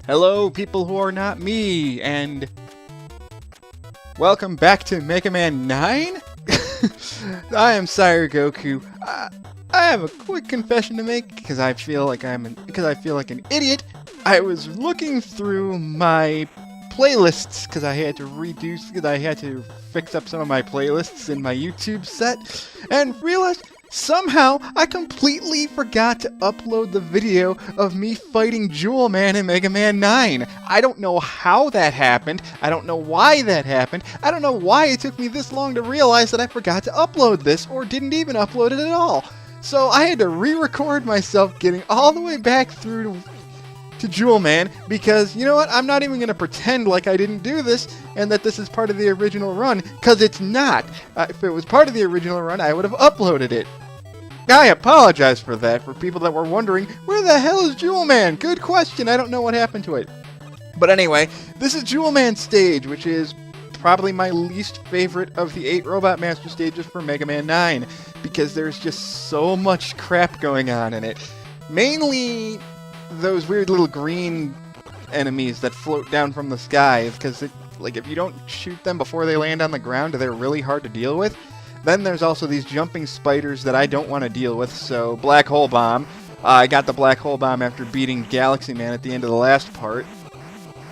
Hello, people who are not me, and welcome back to Mega Man 9? I am Sire Goku. I have a quick confession to make because I feel like an idiot. I was looking through my playlists because I had to fix up some of my playlists in my YouTube set and realized somehow I completely forgot to upload the video of me fighting Jewel Man in Mega Man 9. I don't know how that happened. I don't know why that happened. I don't know why it took me this long to realize that I forgot to upload this or didn't even upload it at all. So I had to re-record myself getting all the way back through to Jewel Man because, you know what, I'm not even going to pretend like I didn't do this and that this is part of the original run, because it's not. If it was part of the original run, I would have uploaded it. I apologize for that, for people that were wondering, where the hell is Jewel Man? Good question, I don't know what happened to it. But anyway, this is Jewel Man's stage, which is probably my least favorite of the 8 Robot Master stages for Mega Man 9, because there's just so much crap going on in it. Mainly those weird little green enemies that float down from the sky, because if you don't shoot them before they land on the ground, they're really hard to deal with. Then there's also these jumping spiders that I don't want to deal with, so Black Hole Bomb. I got the Black Hole Bomb after beating Galaxy Man at the end of the last part,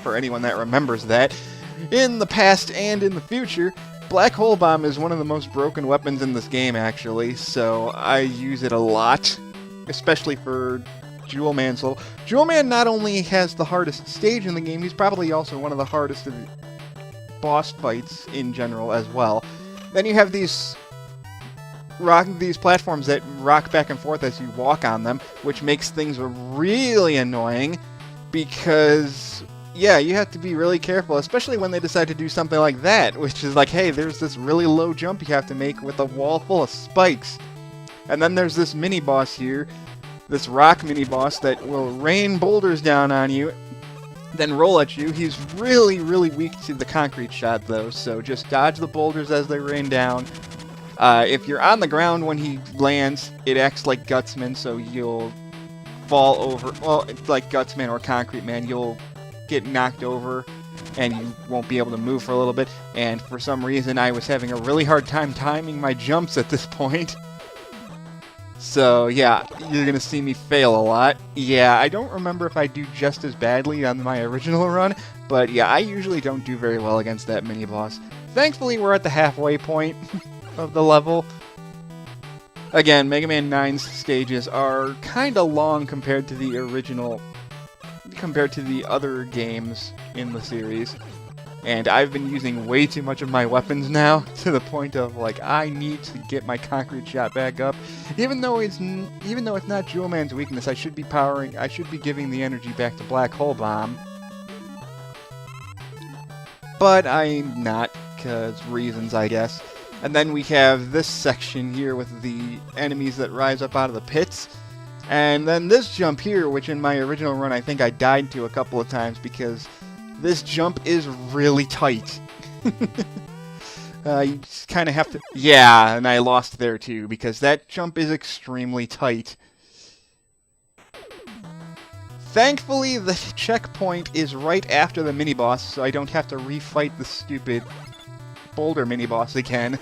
for anyone that remembers that. In the past and in the future, Black Hole Bomb is one of the most broken weapons in this game, actually, so I use it a lot, especially for Jewel Man. So Jewel Man not only has the hardest stage in the game, he's probably also one of the hardest boss fights in general as well. Then you have these platforms that rock back and forth as you walk on them, which makes things really annoying because, yeah, you have to be really careful, especially when they decide to do something like that, which is like, hey, there's this really low jump you have to make with a wall full of spikes. And then there's this mini-boss here, this rock mini-boss that will rain boulders down on you, then roll at you. He's really, really weak to the concrete shot, though, so just dodge the boulders as they rain down. If you're on the ground when he lands, it acts like Gutsman, so you'll fall over. Well, it's like Gutsman or Concrete Man. You'll get knocked over, and you won't be able to move for a little bit. And for some reason, I was having a really hard time timing my jumps at this point. So, yeah, you're going to see me fail a lot. Yeah, I don't remember if I do just as badly on my original run, but yeah, I usually don't do very well against that mini-boss. Thankfully, we're at the halfway point of the level. Again, Mega Man 9's stages are kinda long compared to the other games in the series. And I've been using way too much of my weapons now, to the point of, like, I need to get my concrete shot back up. Even though it's not Jewel Man's weakness, I should be giving the energy back to Black Hole Bomb. But I'm not, because reasons, I guess. And then we have this section here with the enemies that rise up out of the pits. And then this jump here, which in my original run I think I died to a couple of times because this jump is really tight. You just kind of have to... Yeah, and I lost there too, because that jump is extremely tight. Thankfully, the checkpoint is right after the mini-boss, so I don't have to refight the stupid boulder mini-boss again.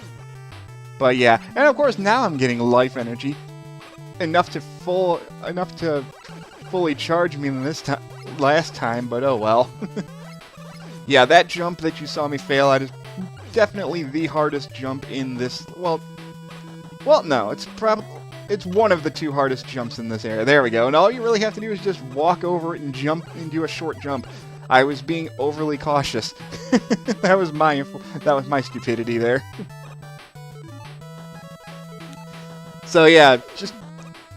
But yeah, and of course now I'm getting life energy. Enough to fully charge me last time, but oh well. Yeah, that jump that you saw me fail at is definitely the hardest jump in this... Well, no, it's one of the 2 hardest jumps in this area. There we go. And all you really have to do is just walk over it and jump and do a short jump. I was being overly cautious. That was my stupidity there. So yeah, just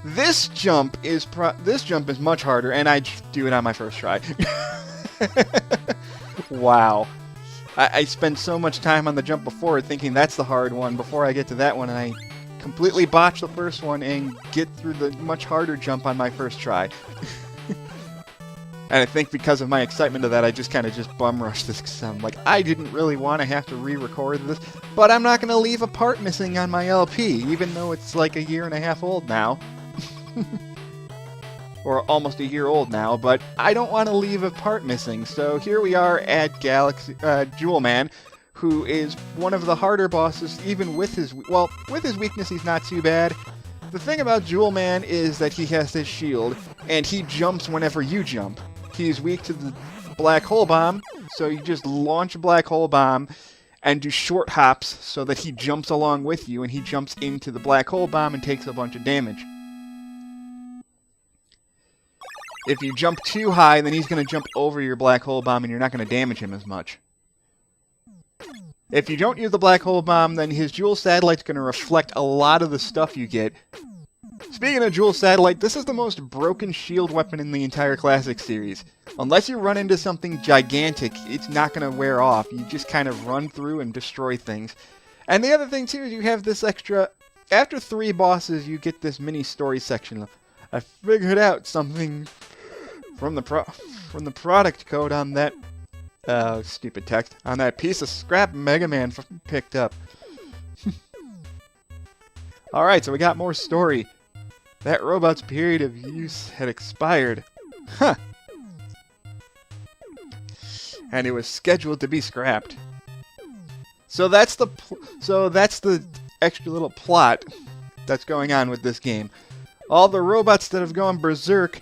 this jump is much harder, and I do it on my first try. Wow. I spend so much time on the jump before thinking that's the hard one before I get to that one, and I completely botch the first one and get through the much harder jump on my first try. And I think because of my excitement of that, I just kind of bum rushed this because I'm like, I didn't really want to have to re-record this, but I'm not going to leave a part missing on my LP, even though it's like a year and a half old now. or almost a year old now, but I don't want to leave a part missing. So here we are at Galaxy Jewel Man, who is one of the harder bosses, even with his weakness. He's not too bad. The thing about Jewel Man is that he has this shield, and he jumps whenever you jump. He's weak to the black hole bomb, so you just launch a black hole bomb and do short hops so that he jumps along with you, and he jumps into the black hole bomb and takes a bunch of damage. If you jump too high, then he's going to jump over your black hole bomb and you're not going to damage him as much. If you don't use the black hole bomb, then his Jewel Satellite's going to reflect a lot of the stuff you get. Speaking of Jewel Satellite, this is the most broken shield weapon in the entire Classic series. Unless you run into something gigantic, it's not going to wear off. You just kind of run through and destroy things. And the other thing too is you have this extra... After 3 bosses, you get this mini story section. I figured out something from the product code on that... stupid text. On that piece of scrap Mega Man picked up. Alright, so we got more story. That robot's period of use had expired. Huh. And it was scheduled to be scrapped. So that's the extra little plot that's going on with this game. All the robots that have gone berserk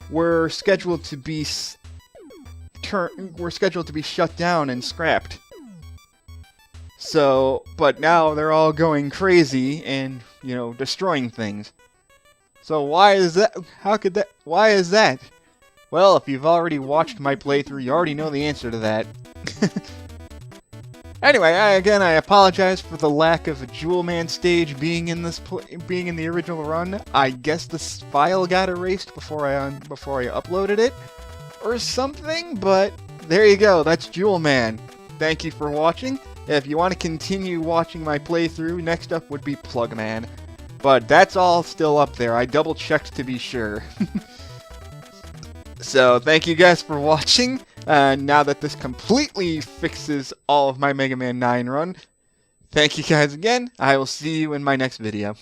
were scheduled to be shut down and scrapped. So, but now they're all going crazy and, you know, destroying things. So why is that? Why is that? Well, if you've already watched my playthrough, you already know the answer to that. Anyway, I apologize for the lack of a Jewel Man stage being in the original run. I guess this file got erased before I uploaded it, or something. But there you go. That's Jewel Man. Thank you for watching. If you want to continue watching my playthrough, next up would be Plugman. But that's all still up there. I double-checked to be sure. So, thank you guys for watching. Now that this completely fixes all of my Mega Man 9 run, thank you guys again. I will see you in my next video.